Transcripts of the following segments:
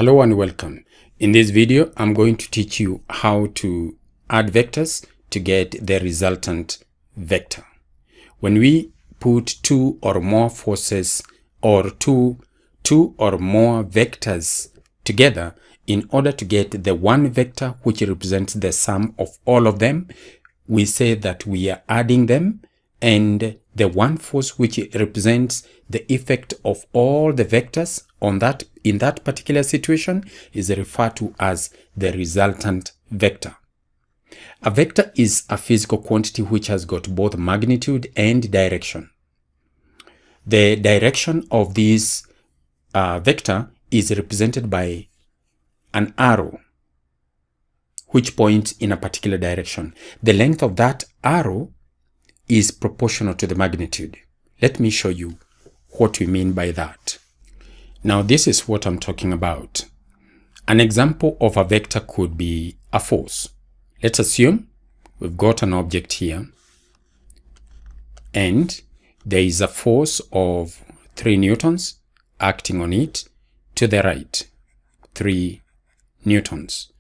Hello and welcome. In this video, I'm going to teach you how to add vectors to get the resultant vector. When we put two or more forces or two or more vectors together in order to get the one vector which represents the sum of all of them, we say that we are adding them, and the one force which represents the effect of all the vectors on that in that particular situation is referred to as the resultant vector. A vector is a physical quantity which has got both magnitude and direction. The direction of this vector is represented by an arrow which points in a particular direction. The length of that arrow is proportional to the magnitude. Let me show you what we mean by that. Now, this is what I'm talking about. An example of a vector could be a force. Let's assume we've got an object here and there is a force of 3 newtons acting on it to the right, 3 newtons,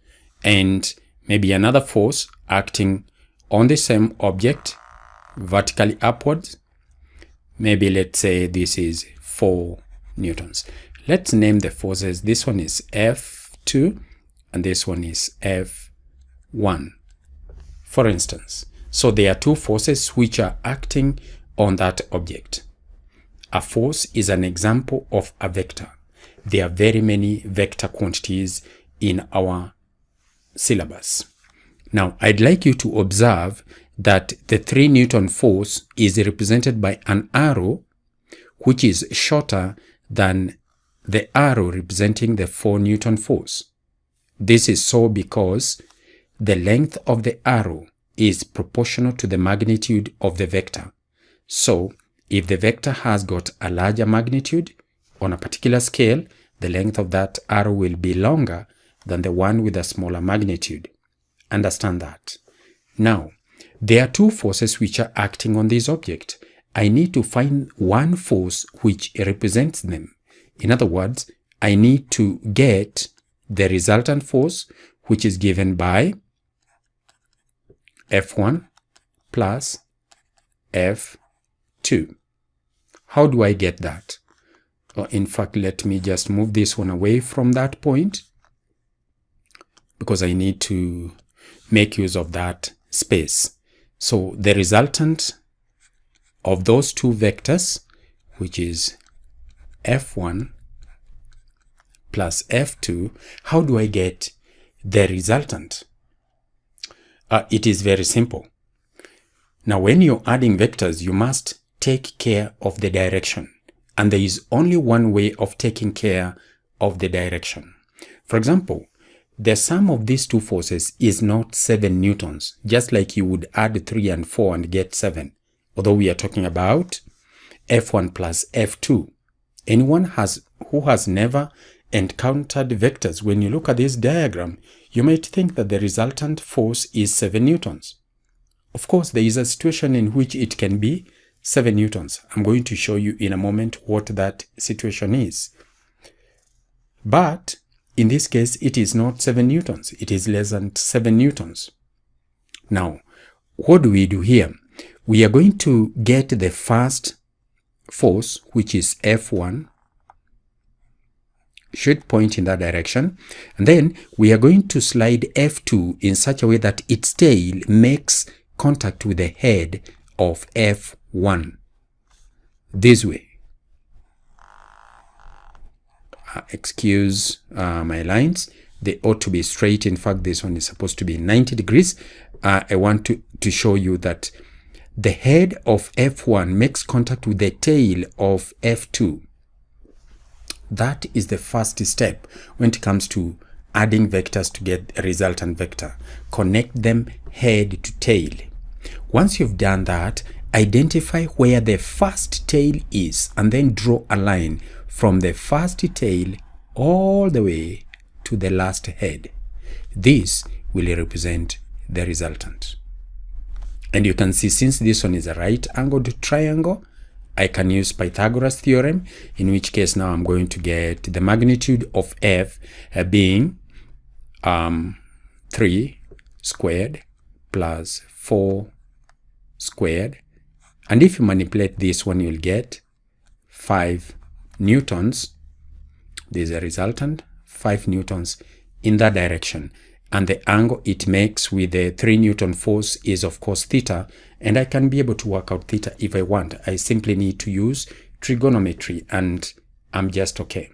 and maybe another force acting on the same object vertically upwards. Maybe let's say this is 4 newtons. Let's name the forces. This one is F2 and this one is F1, for instance. So there are two forces which are acting on that object. A force is an example of a vector. There are very many vector quantities in our syllabus. Now, I'd like you to observe that the 3 Newton force is represented by an arrow which is shorter than the arrow representing the 4 Newton force. This is so because the length of the arrow is proportional to the magnitude of the vector. So, if the vector has got a larger magnitude on a particular scale, the length of that arrow will be longer than the one with a smaller magnitude. Understand that. Now, there are two forces which are acting on this object. I need to find one force which represents them. In other words, I need to get the resultant force, which is given by F1 plus F2. How do I get that? In fact, let me just move this one away from that point because I need to make use of that space. So the resultant of those two vectors, which is F1 plus F2, how do I get the resultant? It is very simple. Now, when you're adding vectors, you must take care of the direction. And there is only one way of taking care of the direction. For example, the sum of these two forces is not 7 newtons, just like you would add 3 and 4 and get 7. Although we are talking about F1 plus F2. Anyone who has never encountered vectors, when you look at this diagram, you might think that the resultant force is 7 newtons. Of course, there is a situation in which it can be 7 newtons. I'm going to show you in a moment what that situation is. But in this case, it is not 7 newtons. It is less than 7 newtons. Now, what do we do here? We are going to get the first force, which is F1, should point in that direction. And then we are going to slide F2 in such a way that its tail makes contact with the head of F1. This way. Excuse my lines. They ought to be straight. In fact, this one is supposed to be 90 degrees. I want to show you that the head of F1 makes contact with the tail of F2. That is the first step when it comes to adding vectors to get a resultant vector. Connect them head to tail. Once you've done that, identify where the first tail is and then draw a line from the first tail all the way to the last head. This will represent the resultant. And you can see, since this one is a right angled triangle, I can use Pythagoras theorem, in which case now I'm going to get the magnitude of f being 3 squared plus 4 squared. And if you manipulate this one, you'll get 5 newtons. This is a resultant, 5 newtons in that direction. And the angle it makes with the 3 Newton force is of course theta, and I can be able to work out theta if I want. I simply need to use trigonometry and I'm just okay.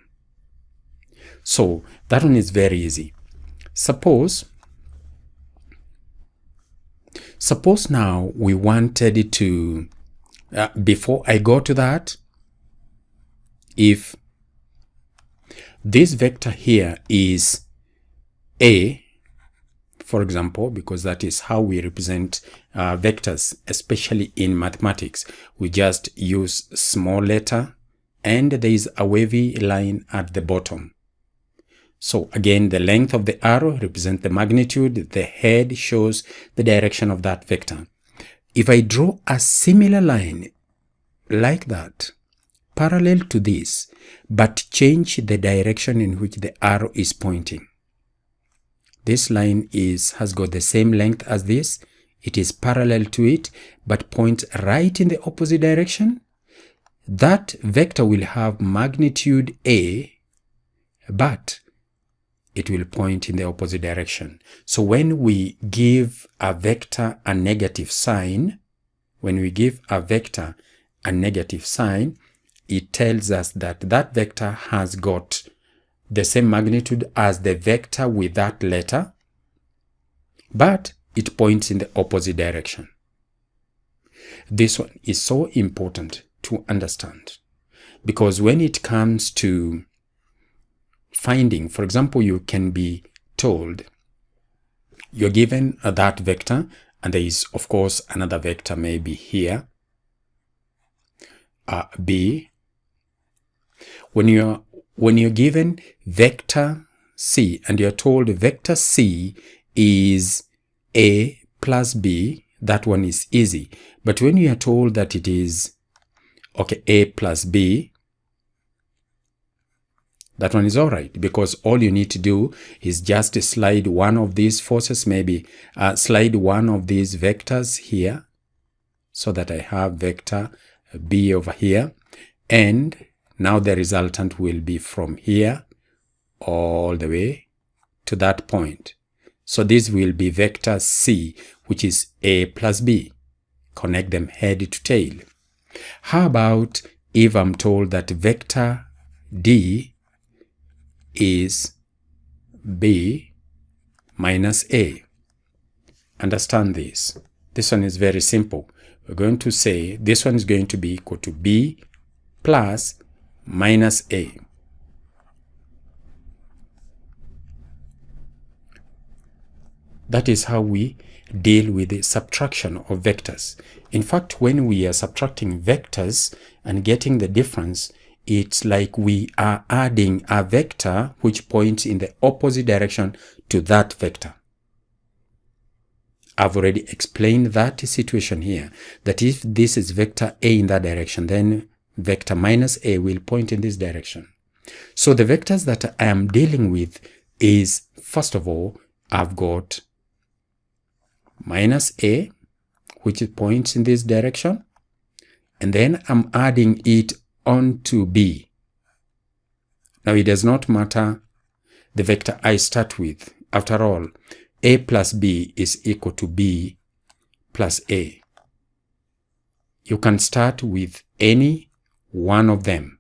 So that one is very easy. Suppose now we wanted to, before I go to that, if this vector here is A, for example, because that is how we represent vectors, especially in mathematics. We just use small letter and there is a wavy line at the bottom. So again, the length of the arrow represents the magnitude, the head shows the direction of that vector. If I draw a similar line like that, parallel to this, but change the direction in which the arrow is pointing. This line has got the same length as this. It is parallel to it, but points right in the opposite direction. That vector will have magnitude A, but it will point in the opposite direction. So when we give a vector a negative sign, it tells us that that vector has got the same magnitude as the vector with that letter, but it points in the opposite direction. This one is so important to understand, because when it comes to finding, for example, you can be told you're given that vector, and there is of course another vector maybe here, B. When you're given vector C and you're told vector C is A plus B, that one is easy. But when you are told that it is A plus B, that one is all right, because all you need to do is just slide one of these forces, maybe slide one of these vectors here, so that I have vector B over here, and now the resultant will be from here all the way to that point. So this will be vector C, which is A plus B. Connect them head to tail. How about if I'm told that vector D is B minus A? Understand this. This one is very simple. We're going to say this one is going to be equal to B plus minus A. That is how we deal with the subtraction of vectors. In fact, when we are subtracting vectors and getting the difference, it's like we are adding a vector which points in the opposite direction to that vector. I've already explained that situation here, that if this is vector A in that direction, then vector minus A will point in this direction. So the vectors that I am dealing with is, first of all, I've got minus A, which points in this direction, and then I'm adding it onto B. Now it does not matter the vector I start with. After all, A plus B is equal to B plus A. You can start with any one of them.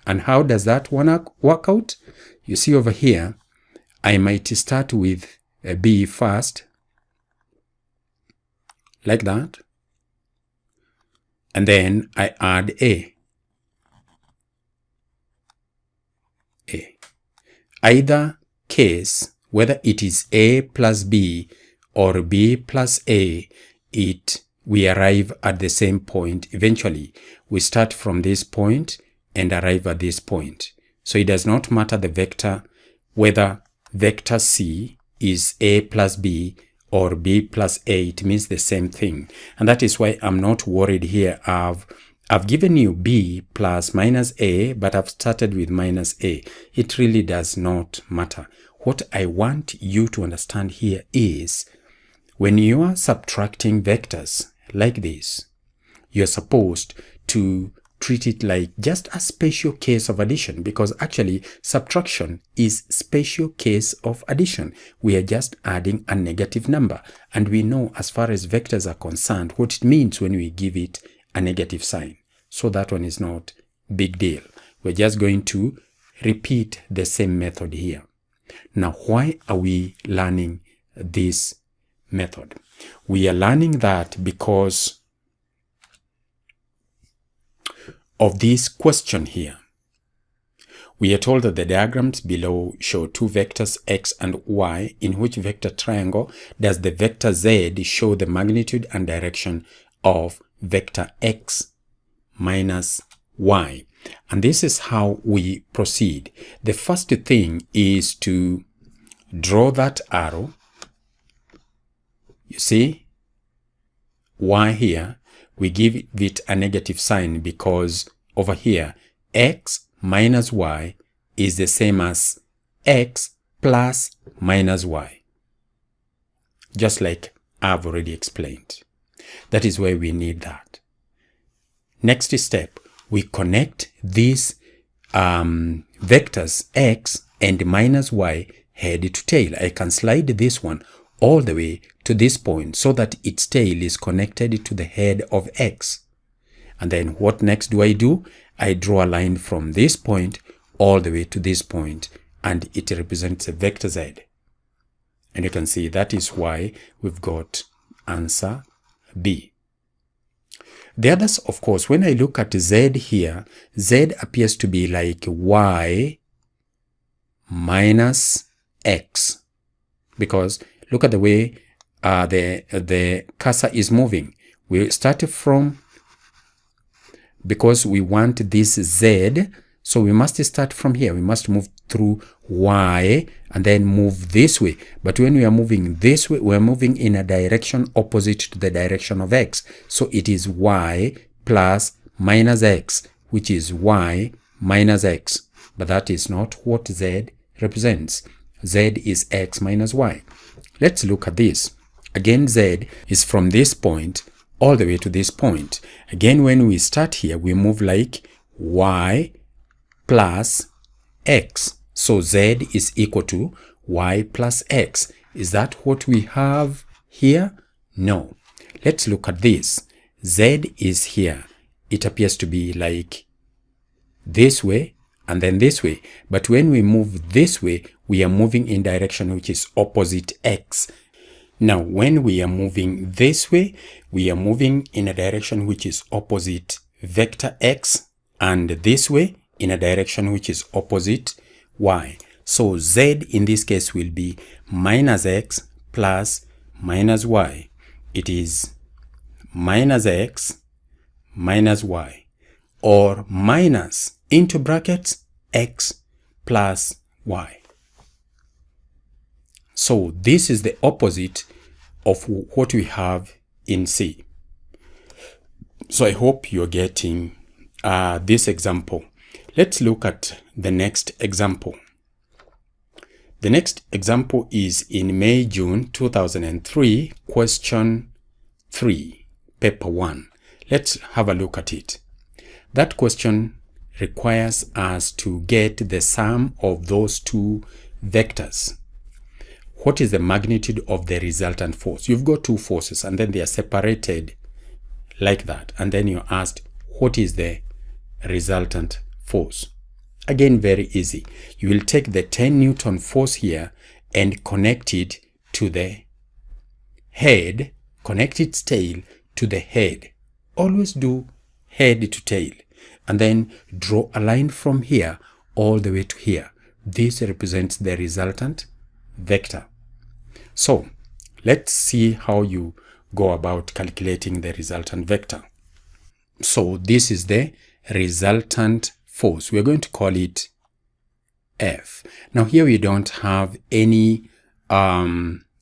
And how does that one work out? You see over here, I might start with a B first, like that, and then I add A. Either case, whether it is A plus B or B plus A, we arrive at the same point eventually. We start from this point and arrive at this point. So it does not matter the vector, whether vector C is A plus B or B plus A, it means the same thing. And that is why I'm not worried here. I've I've given you b plus minus a, but I've started with minus a. It really does not matter. What I want you to understand here is when you are subtracting vectors like this, you're supposed to treat it like just a special case of addition, because actually subtraction is special case of addition. We are just adding a negative number, and we know as far as vectors are concerned what it means when we give it a negative sign. So that one is not big deal. We're just going to repeat the same method here. Now, why are we learning this method? We are learning that because of this question here. We are told that the diagrams below show two vectors x and y. In which vector triangle does the vector z show the magnitude and direction of vector x minus y? And this is how we proceed. The first thing is to draw that arrow. You see, y here, we give it a negative sign because over here, x minus y is the same as x plus minus y. Just like I've already explained. That is why we need that. Next step, we connect these vectors x and minus y head to tail. I can slide this one all the way to this point so that its tail is connected to the head of x. And then what next do? I draw a line from this point all the way to this point, and it represents a vector z. And you can see that is why we've got answer B. The others, of course, when I look at z here, z appears to be like y minus x, because look at the way the cursor is moving. We started from, because we want this z, so we must start from here. We must move through y and then move this way. But when we are moving this way, we are moving in a direction opposite to the direction of x. So it is y plus minus x, which is y minus x. But that is not what z represents. Z is x minus y. Let's look at this. Again, z is from this point all the way to this point. Again, when we start here, we move like y plus x. So z is equal to y plus x. Is that what we have here? No. Let's look at this. Z is here. It appears to be like this way and then this way. But when we move this way, we are moving in direction which is opposite x. Now, when we are moving this way, we are moving in a direction which is opposite vector x, and this way in a direction which is opposite y. So z in this case will be minus x plus minus y. It is minus x minus y, or minus into brackets x plus y. So this is the opposite of what we have in C. So I hope you're getting this example. Let's look at the next example. The next example is in May, June 2003, question 3, paper 1. Let's have a look at it. That question requires us to get the sum of those two vectors. What is the magnitude of the resultant force? You've got two forces and then they are separated like that. And then you're asked, what is the resultant force? Again, very easy. You will take the 10 Newton force here and connect it to the head, connect its tail to the head. Always do head to tail. And then draw a line from here all the way to here. This represents the resultant vector. So let's see how you go about calculating the resultant vector. So this is the resultant force. We're going to call it F. Now here we don't have any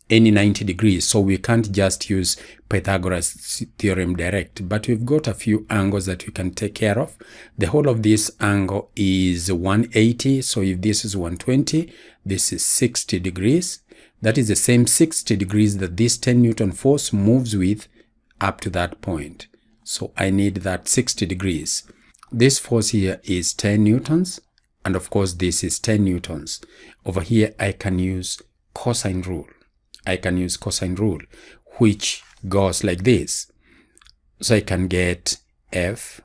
any 90 degrees, so we can't just use Pythagoras theorem direct, but we've got a few angles that we can take care of. The whole of this angle is 180, so if this is 120, this is 60 degrees. That is the same 60 degrees that this 10 Newton force moves with up to that point. So I need that 60 degrees. This force here is 10 newtons, and of course this is 10 newtons. Over here I can use cosine rule. Which goes like this. So I can get F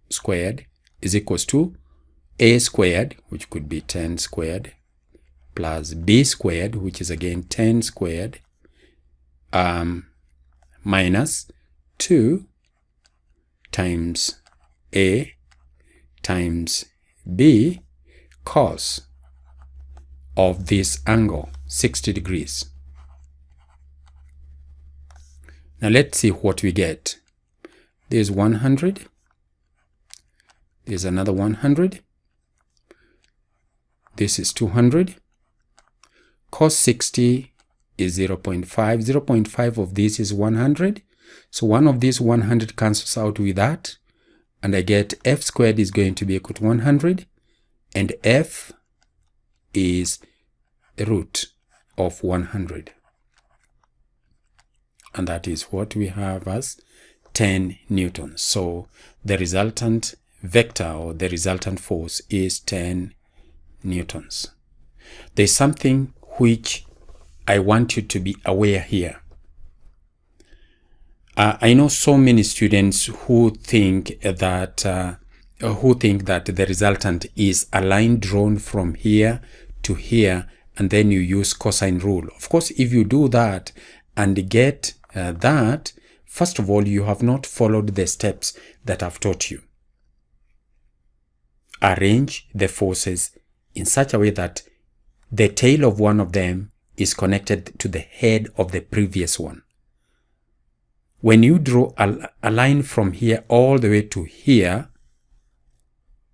squared is equals to A squared, which could be 10 squared, plus B squared, which is again 10 squared, minus 2 times A times B cos of this angle, 60 degrees. Now let's see what we get. There's 100. There's another 100. This is 200. Cos 60 is 0.5. 0.5 of this is 100. So one of these 100 cancels out with that. And I get F squared is going to be equal to 100. And F is the root of 100. And that is what we have as 10 newtons. So the resultant vector or the resultant force is 10 newtons. There's something which I want you to be aware here. I know so many students who think that the resultant is a line drawn from here to here, and then you use cosine rule. Of course, if you do that and get that, first of all, you have not followed the steps that I've taught you. Arrange the forces in such a way that the tail of one of them is connected to the head of the previous one. When you draw a line from here all the way to here,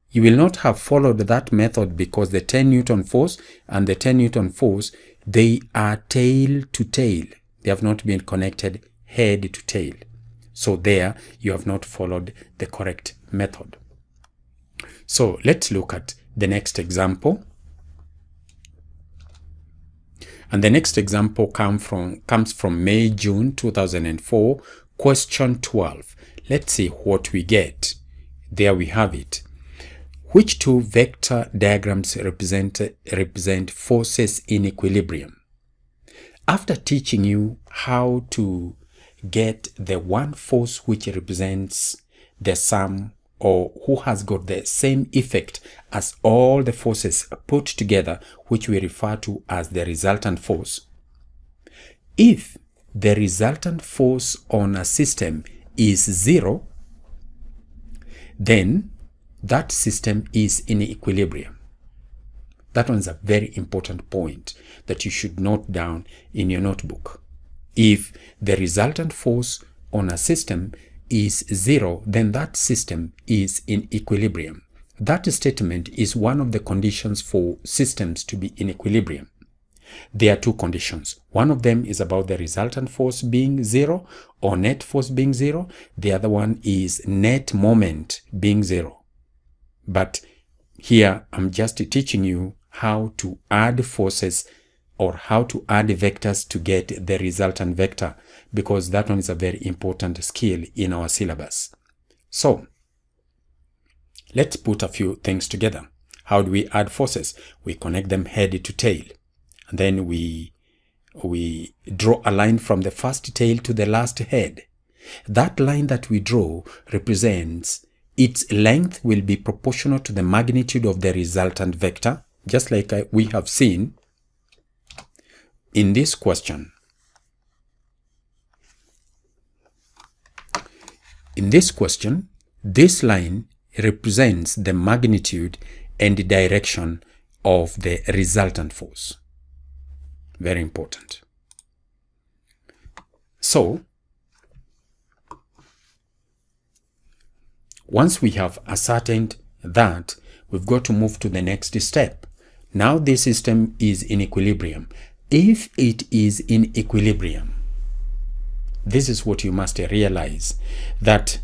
you will not have followed that method because the 10 Newton force and the 10 Newton force, they are tail to tail. They have not been connected head to tail. So there, you have not followed the correct method. So let's look at the next example. And the next example comes from May-June 2004, question 12. Let's see what we get. There we have it. Which two vector diagrams represent forces in equilibrium? After teaching you how to get the one force which represents the sum or who has got the same effect as all the forces put together, which we refer to as the resultant force. If the resultant force on a system is 0, then that system is in equilibrium. That one is a very important point that you should note down in your notebook. If the resultant force on a system is 0, then that system is in equilibrium. That statement is one of the conditions for systems to be in equilibrium. There are two conditions. One of them is about the resultant force being 0 or net force being 0. The other one is net moment being 0. But here I'm just teaching you how to add forces or how to add vectors to get the resultant vector, because that one is a very important skill in our syllabus. So let's put a few things together. How do we add forces? We connect them head to tail, and then we draw a line from the first tail to the last head. That line that we draw represents its length will be proportional to the magnitude of the resultant vector, just like we have seen in this question. In this question, this line represents the magnitude and the direction of the resultant force. Very important. So, once we have ascertained that, we've got to move to the next step. Now this system is in equilibrium. if it is in equilibrium, this is what you must realize, that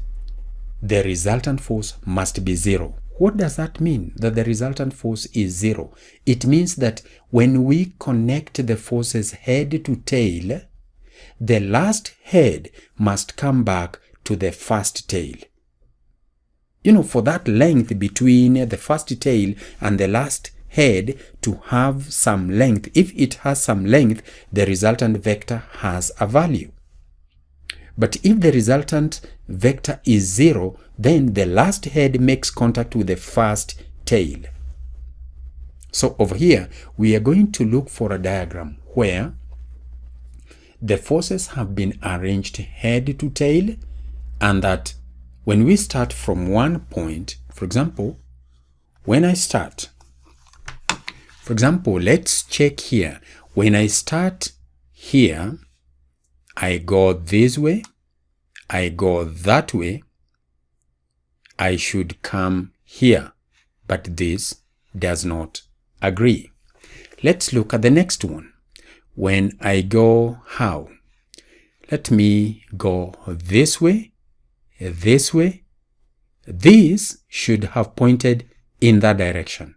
the resultant force must be zero. What does that mean, that the resultant force is zero? It means that when we connect the forces head to tail, the last head must come back to the first tail. You know, for that length between the first tail and the last head to have some length, if it has some length, the resultant vector has a value. But if the resultant vector is zero, then the last head makes contact with the first tail. So over here, we are going to look for a diagram where the forces have been arranged head to tail, and that when we start from one point, for example, when I start, for example, let's check here. When I start here, I go this way, I go that way, I should come here, but this does not agree. Let's look at the next one. When I go how? Let me go this way, this way. This should have pointed in that direction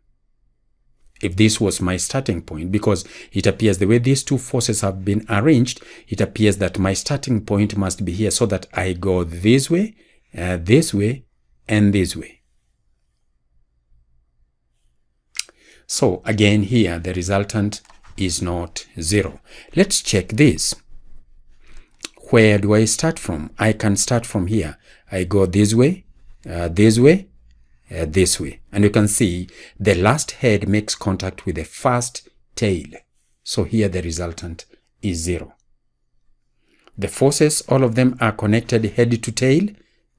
if this was my starting point, because it appears the way these two forces have been arranged, it appears that my starting point must be here, so that I go this way, and this way. So again here, the resultant is not zero. Let's check this. Where do I start from? I can start from here. I go this way, this way, this way. And you can see the last head makes contact with the first tail. So here the resultant is zero. The forces, all of them are connected head to tail,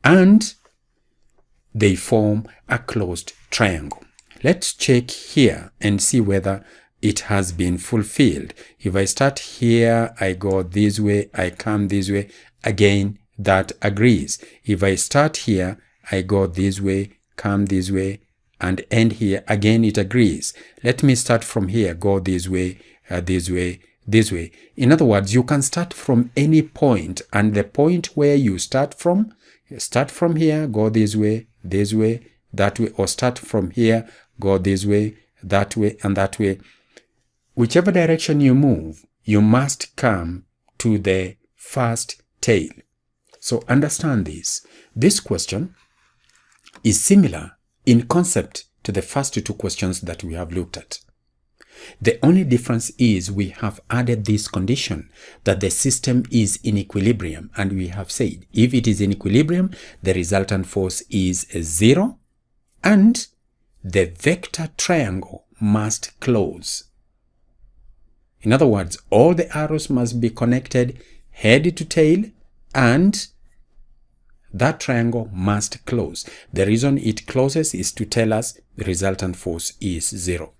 and they form a closed triangle. Let's check here and see whether it has been fulfilled. If I start here, I go this way, I come this way, again, that agrees. If I start here, I go this way, come this way, and end here, again, it agrees. Let me start from here, go this way, this way, this way. In other words, you can start from any point, and the point where you start from here, go this way, that way, or start from here, go this way, and that way. Whichever direction you move, you must come to the first tail. So understand this. This question is similar in concept to the first two questions that we have looked at. The only difference is we have added this condition that the system is in equilibrium, and we have said if it is in equilibrium, the resultant force is zero, and the vector triangle must close. In other words, all the arrows must be connected head to tail, and that triangle must close. The reason it closes is to tell us the resultant force is zero.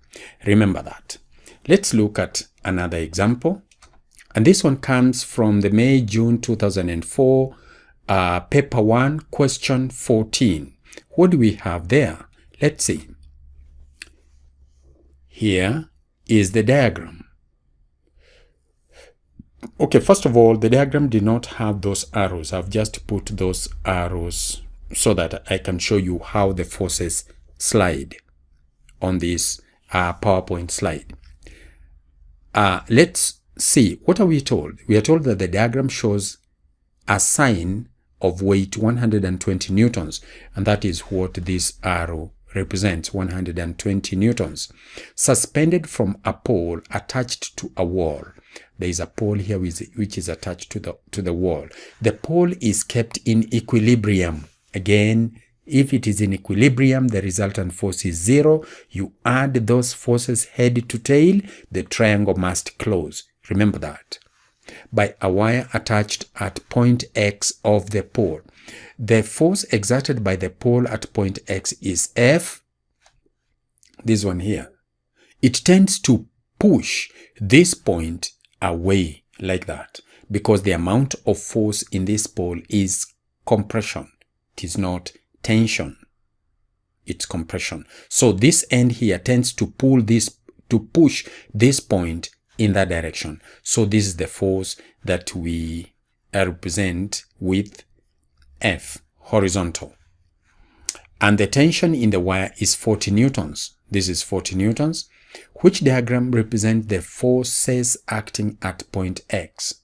Remember that. Let's look at another example. And this one comes from the May-June 2004 paper 1, question 14. What do we have there? Let's see. Here is the diagram. Okay, first of all, the diagram did not have those arrows. I've just put those arrows so that I can show you how the forces slide on this PowerPoint slide. Let's see. What are we told? We are told that the diagram shows a sign of weight 120 newtons, and that is what this arrow represents, 120 newtons, suspended from a pole attached to a wall. There is a pole here which is attached to the wall. The pole is kept in equilibrium. Again, if it is in equilibrium, the resultant force is zero. You add those forces head to tail, the triangle must close. Remember that. By a wire attached at point X of the pole. The force exerted by the pole at point X is F. This one here. It tends to push this point away like that, because the amount of force in this pole is compression. It is not tension. It's compression. So this end here tends to push this point in that direction. So this is the force that we represent with F, horizontal. And the tension in the wire is 40 newtons. This is 40 newtons, which diagram represents the forces acting at point X.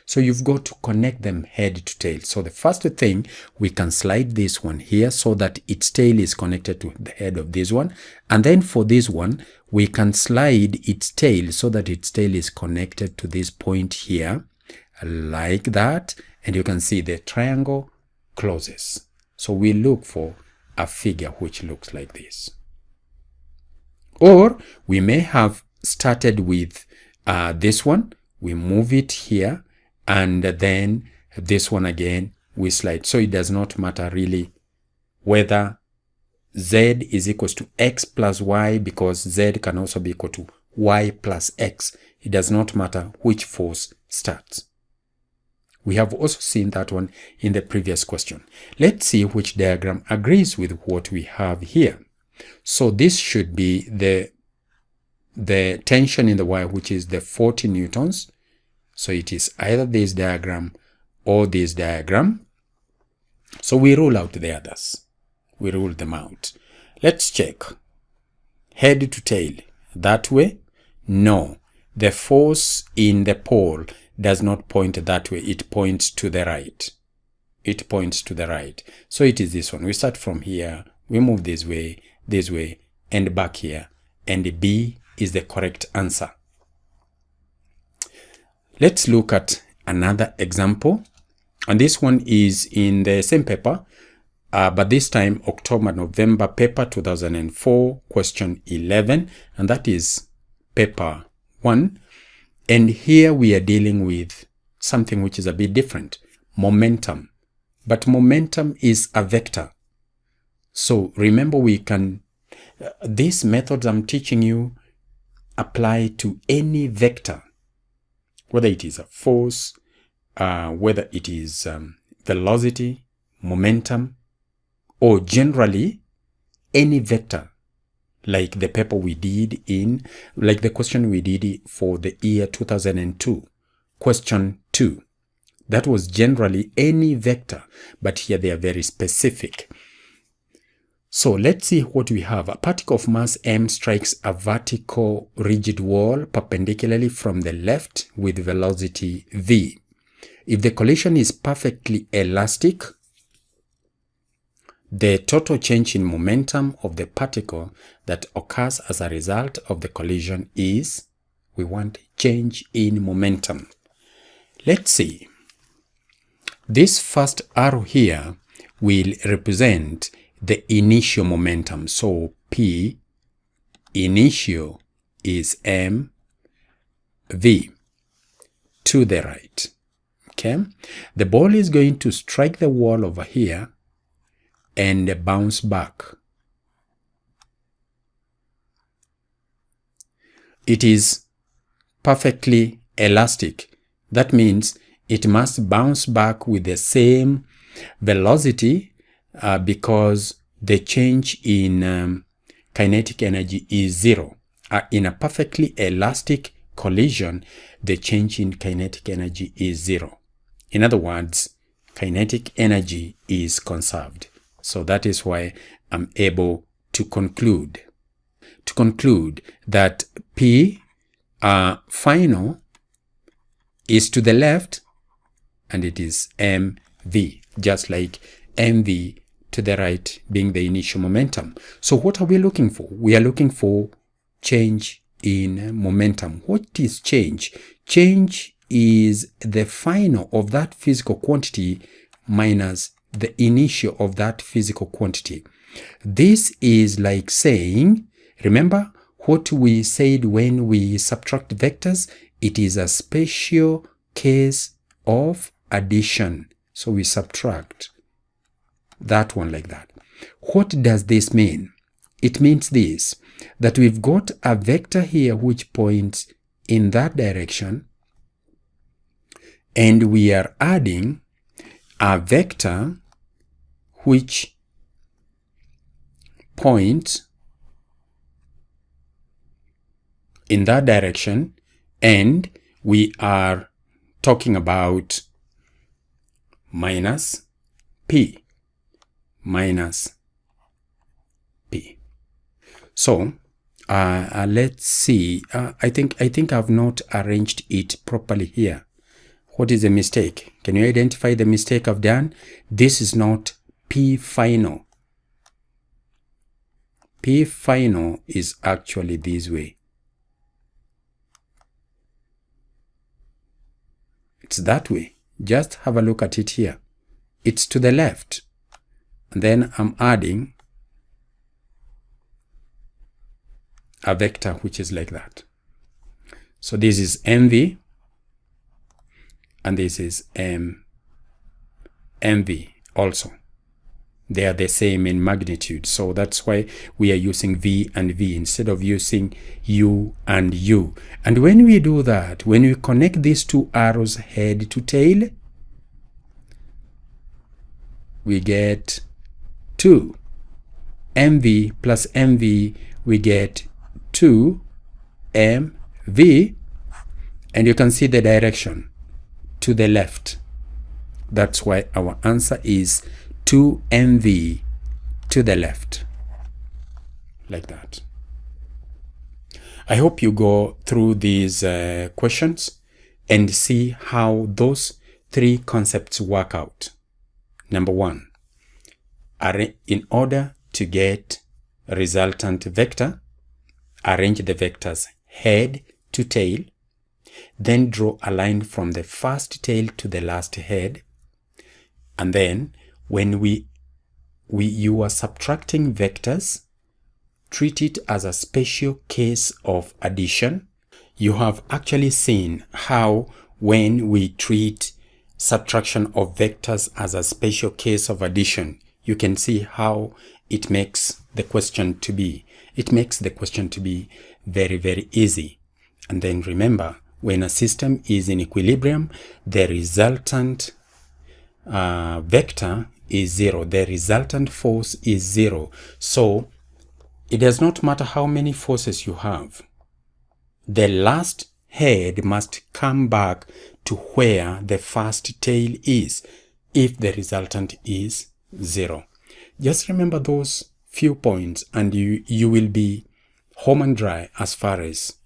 So you've got to connect them head to tail. So the first thing, we can slide this one here so that its tail is connected to the head of this one. And then for this one, we can slide its tail so that its tail is connected to this point here, like that. And you can see the triangle closes. So we look for a figure which looks like this. Or we may have started with this one. We move it here, and then this one again, we slide. So it does not matter really whether Z is equals to X plus Y, because Z can also be equal to Y plus X. It does not matter which force starts. We have also seen that one in the previous question. Let's see which diagram agrees with what we have here. So this should be the tension in the wire, which is the 40 newtons. So it is either this diagram or this diagram. So we rule out the others. We rule them out. Let's check. Head to tail. That way? No. The force in the pole does not point that way. It points to the right. It points to the right. So it is this one. We start from here. We move this way, and back here. And B is the correct answer. Let's look at another example. And this one is in the same paper, but this time October-November paper 2004, question 11. And that is paper 1. And here we are dealing with something which is a bit different. Momentum. But momentum is a vector. So remember, we can, these methods I'm teaching you apply to any vector, whether it is a force, whether it is velocity, momentum, or generally any vector, like the paper we did in, like the question we did for the year 2002, question 2. That was generally any vector, but here they are very specific. So let's see what we have. A particle of mass m strikes a vertical rigid wall perpendicularly from the left with velocity v. If the collision is perfectly elastic, the total change in momentum of the particle that occurs as a result of the collision is, we want change in momentum. Let's see. This first arrow here will represent the initial momentum. So P initial is mv to the right. Okay, the ball is going to strike the wall over here and bounce back. It is perfectly elastic. That means it must bounce back with the same velocity because the change in kinetic energy is zero. In a perfectly elastic collision, the change in kinetic energy is zero. In other words, kinetic energy is conserved. So that is why I'm able to conclude that P final is to the left, and it is mv, just like mv to the right being the initial momentum. So what are we looking for? We are looking for change in momentum. What is change? Change is the final of that physical quantity minus the initial of that physical quantity. This is like saying, remember what we said when we subtract vectors? It is a special case of addition. So we subtract that one like that. What does this mean? It means this, that we've got a vector here which points in that direction, and we are adding a vector which points in that direction, and we are talking about minus p. So let's see. I think I've not arranged it properly here. What is the mistake? Can you identify the mistake I've done? This is not P final. P final is actually this way. It's that way. Just have a look at it here. It's to the left. And then I'm adding a vector which is like that. So this is MV and this is MV also. They are the same in magnitude, so that's why we are using V and V instead of using U and U. And when we do that, when we connect these two arrows head to tail, we get 2. MV plus MV, we get 2 MV, and you can see the direction to the left. That's why our answer is 2 MV to the left, like that. I hope you go through these questions and see how those 3 concepts work out. Number 1, in order to get a resultant vector, arrange the vectors head to tail, then draw a line from the first tail to the last head, and then when you are subtracting vectors, treat it as a special case of addition. You have actually seen how when we treat subtraction of vectors as a special case of addition, you can see how it makes the question to be. It makes the question to be very, very easy. And then remember, when a system is in equilibrium, the resultant vector is 0. The resultant force is 0. So it does not matter how many forces you have. The last head must come back to where the first tail is if the resultant is 0. Just remember those few points and you will be home and dry as far as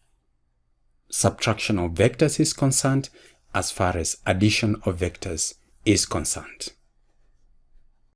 subtraction of vectors is concerned, as far as addition of vectors is concerned.